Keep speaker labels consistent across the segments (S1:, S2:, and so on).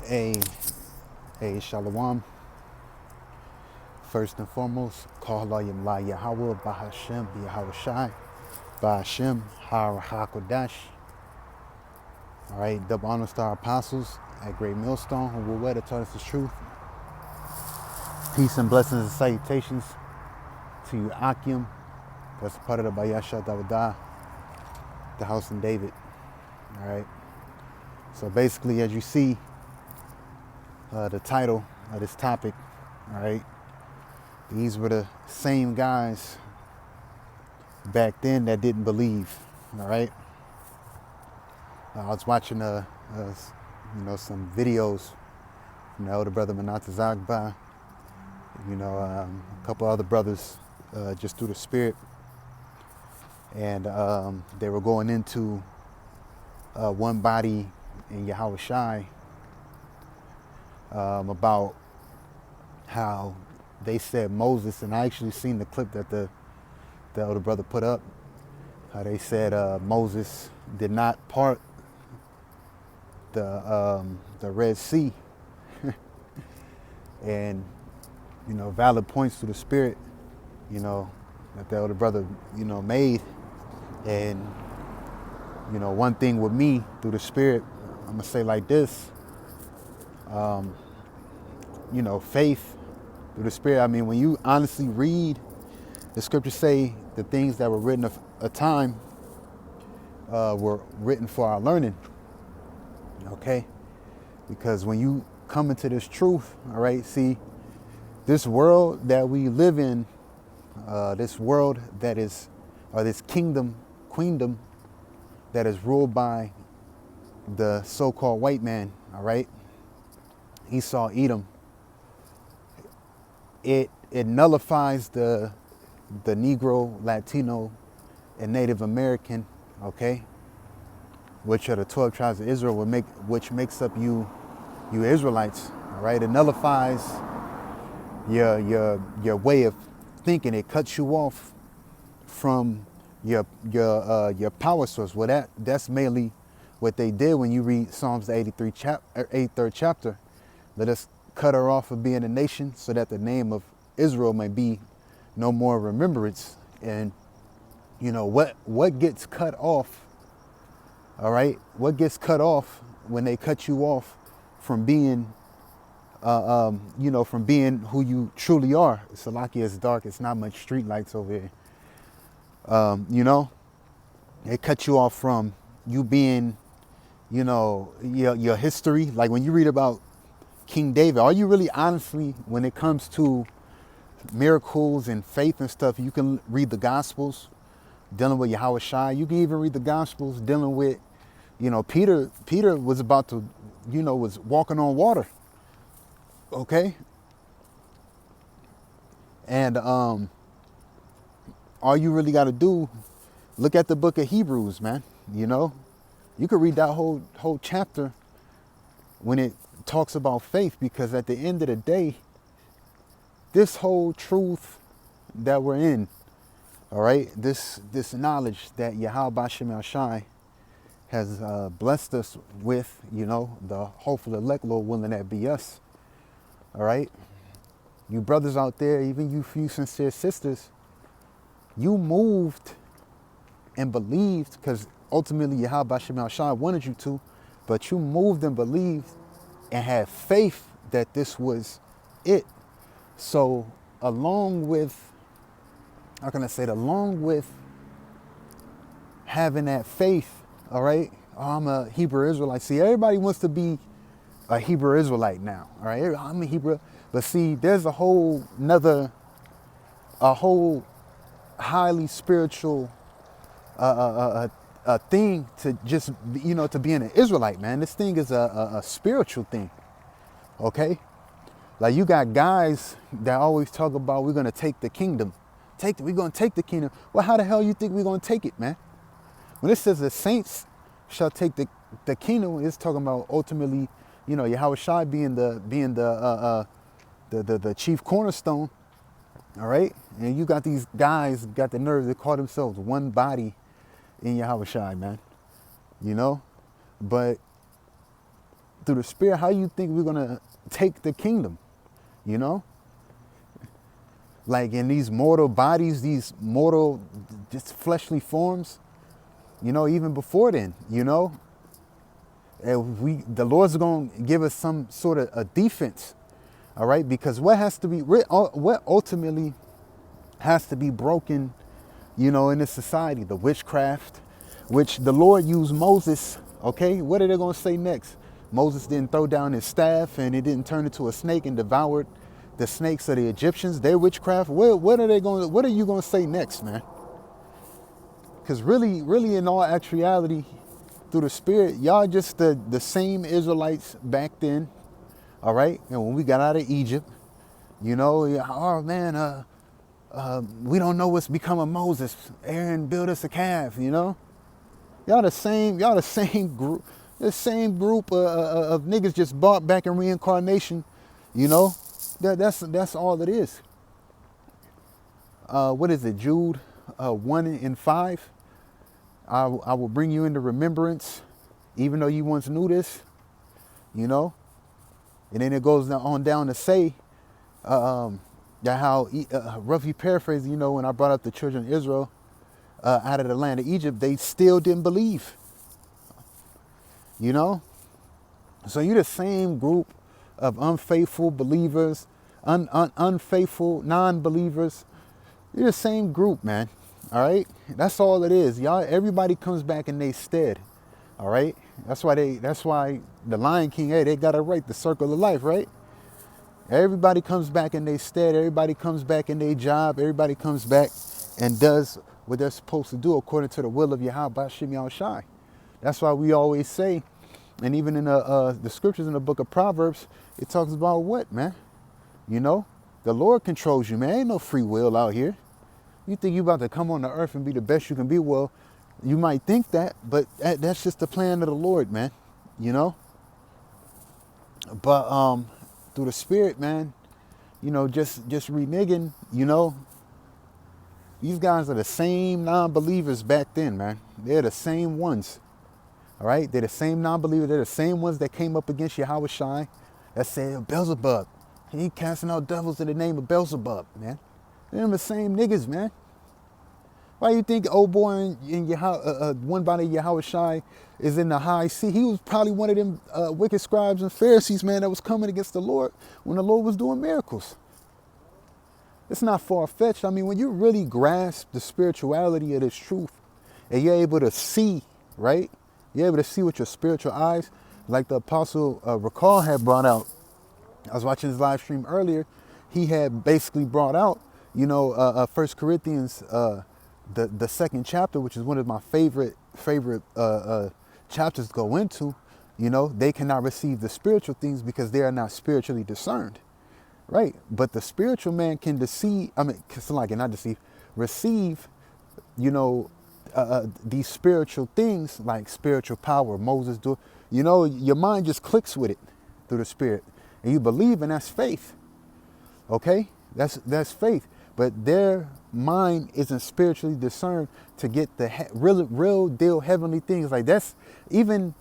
S1: Hey, hey, Shalom. First and foremost, call Yam La Yahawah, Bahasham, Yahawashi, Bahasham, Hakodash. All right, double honors to our apostles at Great Millstone, who will wear taught us the truth. Peace and blessings and salutations to you, Akim. That's a part of the Bayasha Dawadah, the house in David. All right. So basically, as you see, the title of this topic, all right, these were the same guys back then that didn't believe, all right. I was watching, some videos from the elder brother Manata Zagba, a couple other brothers just through the spirit, and they were going into one body in Yahawashi about how they said Moses, and I actually seen the clip that the elder brother put up, how they said Moses did not part the Red Sea, and valid points to the spirit, that the elder brother made, and one thing with me through the spirit, I'm gonna say like this, faith through the spirit. I mean, when you honestly read the scriptures, say the things that were written of a time were written for our learning. Okay, because when you come into this truth, all right, see, this world that we live in, this world that is, or this queendom that is ruled by the so-called white man, all right, Esau, Edom, it nullifies the Negro, Latino, and Native American, okay, which are the 12 tribes of Israel, which makes up you Israelites, all right. It nullifies your way of thinking. It cuts you off from your power source. Well, that's mainly what they did when you read Psalms the 83rd chapter. Let us cut her off of being a nation, so that the name of Israel may be no more remembrance. And what gets cut off, all right, what gets cut off when they cut you off from being from being who you truly are. Salakia is dark, it's not much street lights over here. They cut you off from you being, your history. Like when you read about King David, are you really honestly, when it comes to miracles and faith and stuff, you can read the Gospels dealing with Yahawashi. You can even read the Gospels dealing with, Peter was about to, was walking on water. Okay. And all you really got to do, look at the book of Hebrews, man. You could read that whole chapter when it talks about faith, because at the end of the day, this whole truth that we're in, all right, this knowledge that Yahawah has blessed us with, the hopeful elect, Lord willing, that be us. All right, you brothers out there, even you few sincere sisters, you moved and believed, because ultimately Yahawah wanted you to, but you moved and believed and had faith that this was it. So along with having that faith, all right, I'm a Hebrew Israelite. See, everybody wants to be a Hebrew Israelite now, all right? I'm a Hebrew, but see, there's a whole highly spiritual thing to just, to being an Israelite, man. This thing is a spiritual thing, okay? Like you got guys that always talk about, we're gonna take the kingdom. We're gonna take the kingdom. Well, how the hell you think we're gonna take it, man? When it says the saints shall take the kingdom, it's talking about ultimately, Yahawashi being the chief cornerstone, all right? And you got these guys got the nerve to call themselves one body in Yahawashi, man. But through the Spirit, how you think we're going to take the kingdom, you know? Like in these mortal bodies, these mortal, just fleshly forms, you know, even before then, you know? And the Lord's going to give us some sort of a defense, all right? Because what ultimately has to be broken, you know, in this society, the witchcraft, which the Lord used Moses, okay? What are they going to say next? Moses didn't throw down his staff and it didn't turn into a snake and devoured the snakes of the Egyptians, their witchcraft. What are you going to say next, man? Because really in all actuality, through the Spirit, y'all just the same Israelites back then, all right? And when we got out of Egypt, you know, oh man, we don't know what's become of Moses. Aaron built us a calf, you know? Y'all the same group. The same group of niggas just bought back in reincarnation, you know? That's all it is. What is it, Jude 1:5? I will bring you into remembrance, even though you once knew this, you know? And then it goes on down to say that how, roughly paraphrasing, you know, when I brought up the children of Israel out of the land of Egypt, they still didn't believe, you know? So you're the same group of unfaithful believers, unfaithful non-believers. You're the same group, man. All right, that's all it is, y'all. Everybody comes back in their stead. All right, that's why the Lion King, hey, they got it right, the circle of life, right? Everybody comes back in their stead. Everybody comes back in their job. Everybody comes back and does what they're supposed to do according to the will of Yahawah, Bahasham, Yahawashi. That's why we always say, and even in the scriptures in the book of Proverbs, it talks about what, man? You know, the Lord controls you, man. Ain't no free will out here. You think you about to come on the earth and be the best you can be? Well, you might think that, but that's just the plan of the Lord, man. You know? But through the Spirit, man, you know, just reneging, you know, these guys are the same non-believers back then, man. They're the same ones. All right? They're the same non-believers. They're the same ones that came up against Yahawashi that said, Beelzebub. He ain't casting out devils in the name of Beelzebub, man. They're the same niggas, man. Why you think old boy in one by the Yahawashi is in the high seat? He was probably one of them wicked scribes and Pharisees, man, that was coming against the Lord when the Lord was doing miracles. It's not far-fetched. I mean, when you really grasp the spirituality of this truth and you're able to see, right? You're able to see with your spiritual eyes, like the Apostle Recall had brought out. I was watching his live stream earlier. He had basically brought out, you know, 1 Corinthians, the second chapter, which is one of my favorite chapters to go into. You know, they cannot receive the spiritual things because they are not spiritually discerned, right? But the spiritual man can receive, you know, these spiritual things like spiritual power, Moses do. You know, your mind just clicks with it through the Spirit, and you believe, and that's faith. Okay, that's faith. But their mind isn't spiritually discerned to get the real deal heavenly things. Like that's even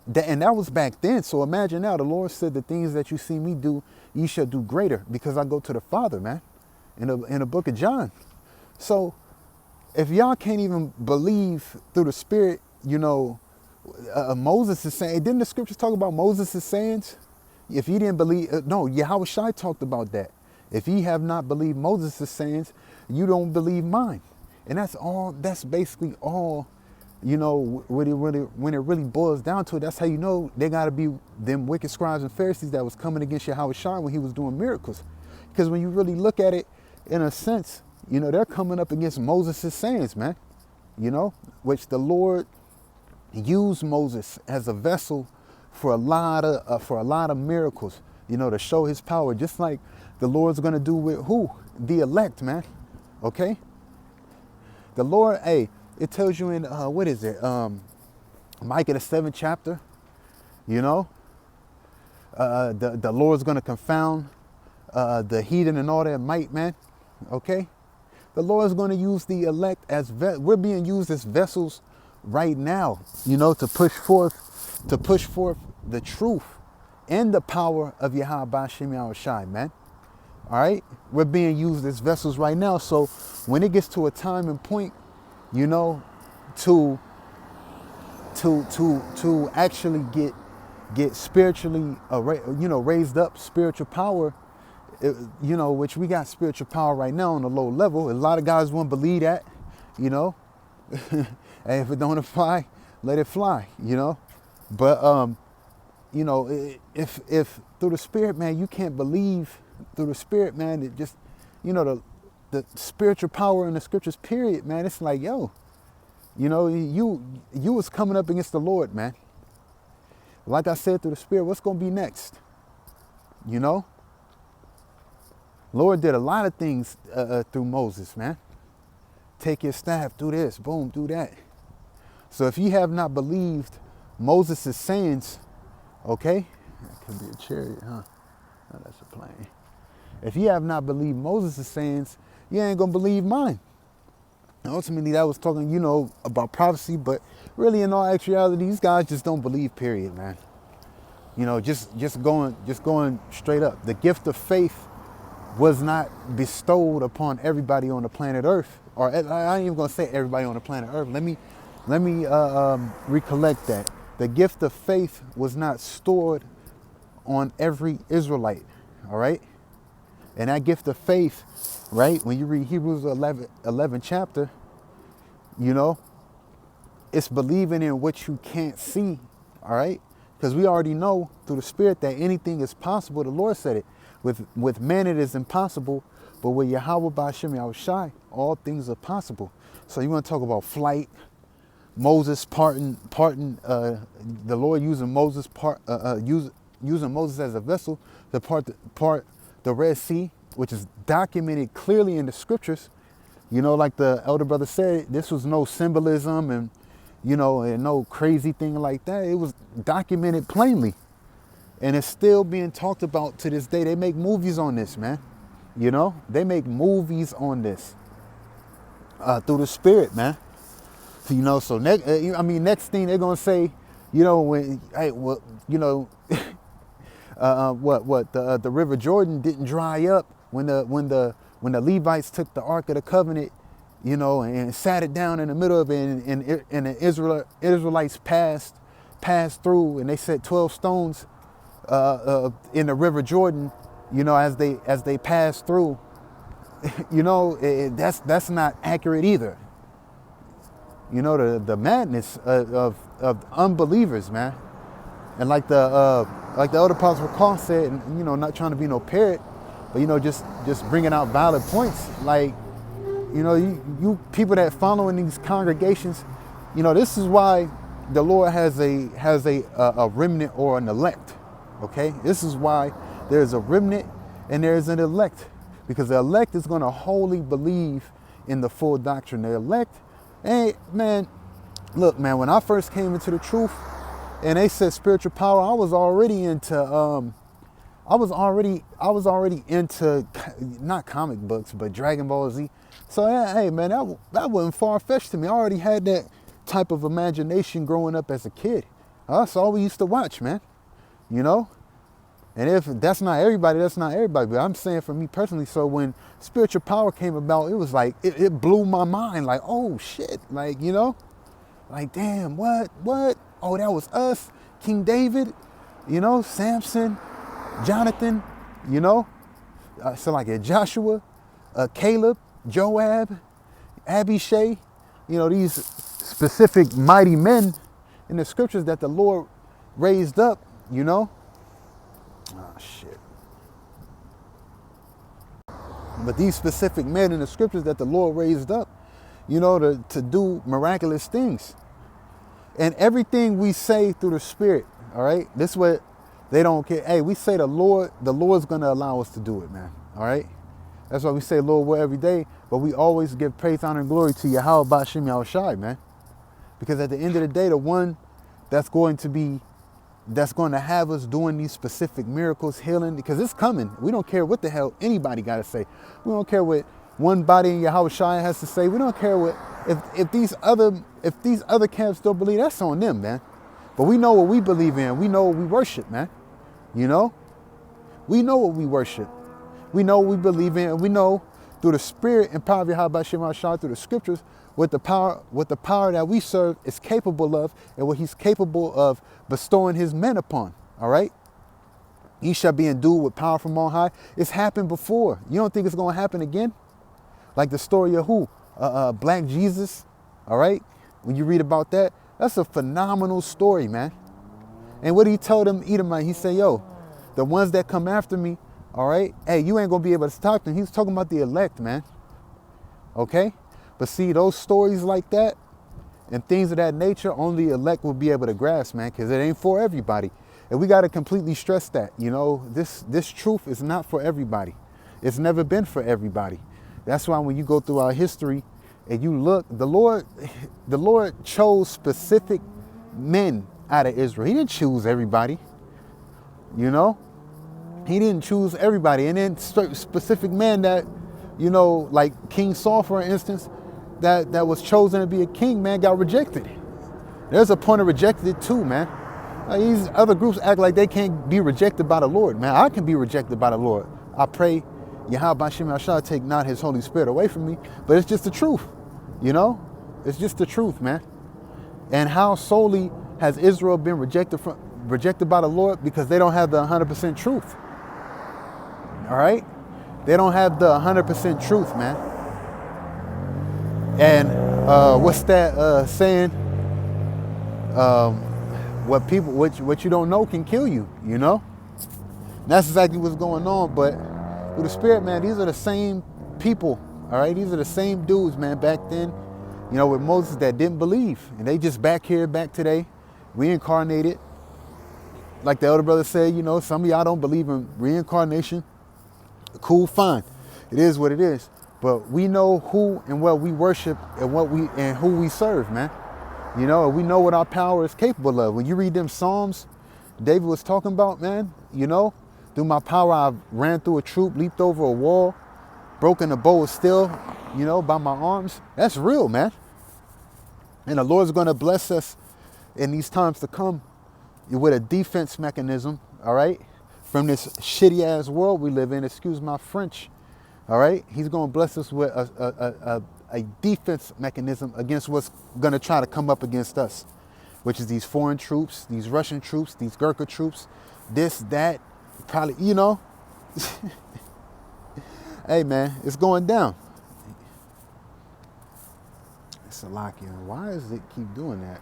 S1: that, and that was back then. So imagine now, the Lord said, the things that you see me do, ye shall do greater, because I go to the Father, man, in the book of John. So if y'all can't even believe through the Spirit, you know, Moses is saying, didn't the scriptures talk about Moses' sayings? If you didn't believe, no, Yahawashi talked about that. If ye have not believed Moses' sayings, you don't believe mine. And that's basically all, you know, when it really boils down to it, that's how you know they got to be them wicked scribes and Pharisees that was coming against Yahawashi when he was doing miracles. Because when you really look at it, in a sense, you know, they're coming up against Moses' sayings, man, you know, which the Lord used Moses as a vessel for a lot of miracles, you know, to show his power, just like the Lord's going to do with who? The elect, man. Okay? The Lord, hey, it tells you in, what is it? Micah, the 7th chapter, you know, the Lord's going to confound the heathen and all that might, man. Okay? The Lord's going to use the elect as, we're being used as vessels right now, you know, to push forth the truth and the power of Bahasham Yahawashi, man. All right? We're being used as vessels right now. So when it gets to a time and point, you know, to actually get spiritually, raised up spiritual power, which we got spiritual power right now on a low level. A lot of guys won't believe that, you know. And if it don't apply, let it fly, you know. But if through the Spirit, man, you can't believe through the Spirit, man. It just, the spiritual power in the scriptures, period, man. It's like, yo, you was coming up against the Lord, man. Like I said, through the Spirit, what's gonna be next? Lord did a lot of things through Moses, man. Take your staff, do this, boom, do that. So if you have not believed Moses' sayings, okay, that could be a chariot, huh? No, that's a plane. If you have not believed Moses' sayings, you ain't gonna believe mine. And ultimately, that was talking, about prophecy, but really, in all actuality, these guys just don't believe. Period, man. Just going straight up. The gift of faith was not bestowed upon everybody on the planet Earth, or I ain't even gonna say everybody on the planet Earth. Let me recollect that. The gift of faith was not stored on every Israelite. All right. And that gift of faith, right, when you read Hebrews 11 chapter, it's believing in what you can't see, all right? Because we already know through the Spirit that anything is possible. The Lord said it. With man it is impossible, but with Yahawah Bahasham Yahawashi, all things are possible. So you want to talk about flight, Moses parting, the Lord using Moses using Moses as a vessel to part the Red Sea, which is documented clearly in the scriptures. Like the elder brother said, this was no symbolism and no crazy thing like that. It was documented plainly. And it's still being talked about to this day. They make movies on this, man. They make movies on this through the Spirit, man. So next thing they're gonna say, the River Jordan didn't dry up when the Levites took the Ark of the Covenant, and sat it down in the middle of it, and the Israelites passed through, and they set 12 stones in the River Jordan, as they passed through. That's not accurate either. The madness of unbelievers, man. And like the elder Apostle Paul said, and, not trying to be no parrot, but just bringing out valid points. Like, you people that follow in these congregations, this is why the Lord has a remnant or an elect. Okay, this is why there's a remnant and there's an elect, because the elect is going to wholly believe in the full doctrine. The elect, hey man, look, man, when I first came into the truth and they said spiritual power, I was already into not comic books, but Dragon Ball Z. So hey man, that wasn't far-fetched to me. I already had that type of imagination growing up as a kid. That's all we used to watch, man. And if that's not everybody, that's not everybody. But I'm saying for me personally, so when spiritual power came about, it was like, it blew my mind. Like, oh shit, like, like, damn, what? Oh, that was us, King David, Samson, Jonathan, so like Joshua, Caleb, Joab, Abishai, these specific mighty men in the scriptures that the Lord raised up, Oh, shit. But these specific men in the scriptures that the Lord raised up, to do miraculous things. And everything we say through the Spirit, all right? This is what they don't care. Hey, we say the Lord's going to allow us to do it, man. All right? That's why we say Lord will every day, but we always give praise, honor, and glory to Yahawah Bahasham Yahawashi, man. Because at the end of the day, the one that's going to have us doing these specific miracles, healing, because it's coming. We don't care what the hell anybody got to say. We don't care what one body in Yahawashi has to say. We don't care what if these other camps don't believe. That's on them, man. But we know what we believe in. We know what we worship, man. You know? We know what we worship. We know what we believe in. And we know through the spirit and power of Yahawashi, through the scriptures, what the power that we serve is capable of and what he's capable of bestowing his men upon. All right? Ye shall be endued with power from on high. It's happened before. You don't think it's going to happen again? Like the story of who? Black Jesus. All right? When you read about that, that's a phenomenal story, man. And what he told them, Edomite, he said, yo, the ones that come after me, all right, hey, you ain't going to be able to stop them. He was talking about the elect, man. Okay? But see, those stories like that and things of that nature, only elect will be able to grasp, man, because it ain't for everybody. And we got to completely stress that, you know, this truth is not for everybody. It's never been for everybody. That's why when you go through our history and you look, the Lord chose specific men out of Israel. He didn't choose everybody, you know. He didn't choose everybody. And then specific men that, you know, like King Saul, for instance, that was chosen to be a king, man, got rejected. There's a point of rejected too, man. These other groups act like they can't be rejected by the Lord, man. I can be rejected by the Lord. I pray Yahawah take not his Holy Spirit away from me, but it's just the truth, you know? It's just the truth, man. And how solely has Israel been rejected by the Lord? Because they don't have the 100% truth. All right? They don't have the 100% truth, man. And what's that saying? What you don't know can kill you, you know? And that's exactly what's going on. But with the Spirit, man, these are the same people, all right? These are the same dudes, man, back then, you know, with Moses that didn't believe. And they just back here, back today, reincarnated. Like the elder brother said, you know, some of y'all don't believe in reincarnation. Cool, fine. It is what it is. But we know who and what we worship and who we serve, man. You know, we know what our power is capable of. When you read them Psalms David was talking about, man, you know, through my power, I ran through a troop, leaped over a wall, broken a bow of steel, you know, by my arms. That's real, man. And the Lord's going to bless us in these times to come with a defense mechanism, all right, from this shitty ass world we live in, excuse my French, all right? He's going to bless us with a defense mechanism against what's going to try to come up against us, which is these foreign troops, these Russian troops, these Gurkha troops, this, that, probably, you know. Hey, man, it's going down. It's a lock in. Why does it keep doing that?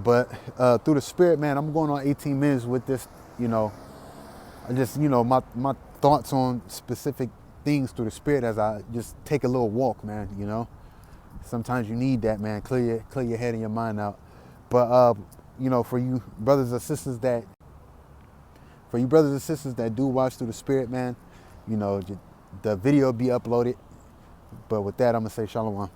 S1: But through the Spirit, man, I'm going on 18 minutes with this, you know. I just, you know, my thoughts on specific things through the Spirit as I just take a little walk, man, you know. Sometimes you need that, man. Clear your head and your mind out. But, you know, for you brothers and sisters that do watch through the Spirit, man, you know, the video will be uploaded. But with that, I'm going to say shalom.